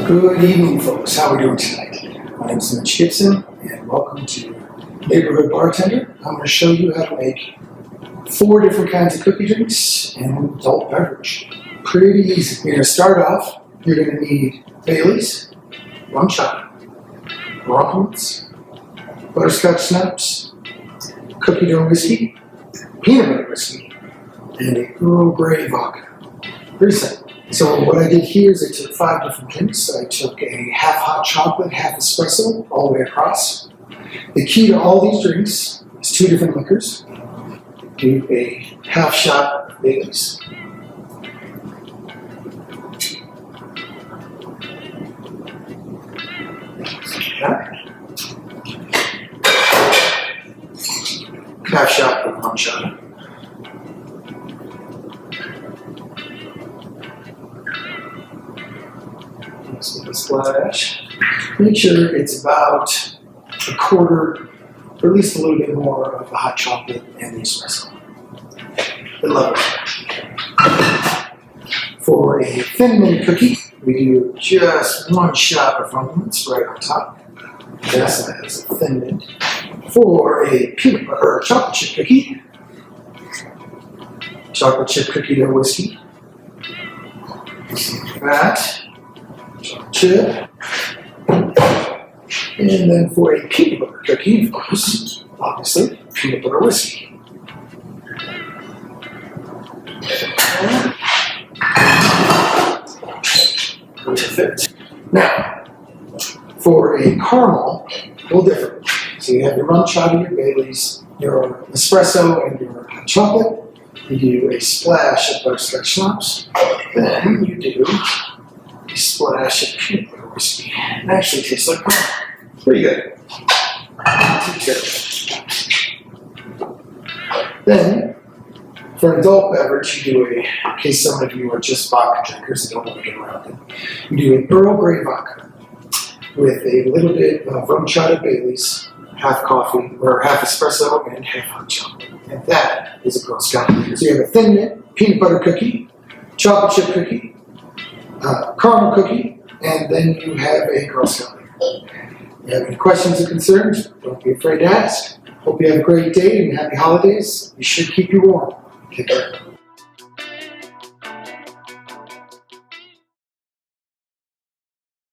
Good evening, folks. How are we doing tonight? My name is Mitch and welcome to Neighborhood Bartender. I'm going to show you how to make 4 different kinds of cookie drinks and an adult beverage. Pretty easy. You're going to start off, you're going to need Bailys, RumChata, Rumplemintze, butterscotch schnapps, cookie dough whiskey, peanut butter whiskey, and a Earl Grey vodka. Pretty simple. So what I did here is I took 5 different drinks. I took a half hot chocolate, half espresso, all the way across. The key to all these drinks is 2 different liquors. Do a half shot of Bailys. Half shot of RumChata. Splash. Make sure it's about a quarter, or at least a little bit more of the hot chocolate and the espresso. I love it. For a thin mint cookie, we do just 1 shot of Rumplemintze right on top. Yes, that is a thin mint. For a peanut butter or chocolate chip cookie, chocolate chip cookie dough whiskey. That. Chip. And then for a peanut butter cookie, of course, obviously, peanut butter whiskey. Perfect. Now, for a caramel, a little different. So you have your RumChata, your Bailys, your espresso, and your hot chocolate. You do a splash of butterscotch schnapps. Then you do a splash of peanut butter whiskey. It actually tastes like caramel. Pretty good. Then, for an adult beverage, you do in case some of you are just vodka drinkers and don't want to get around it, you do an Earl Grey vodka with a little bit of RumChata Bailys, half coffee, or half espresso, and half hot chocolate. And that is a Girl Scout. So you have a thin mint, peanut butter cookie, chocolate chip cookie, caramel cookie, and then you have a Girl Scout. If you have any questions or concerns, don't be afraid to ask. Hope you have a great day and happy holidays. You should keep you warm. Take care.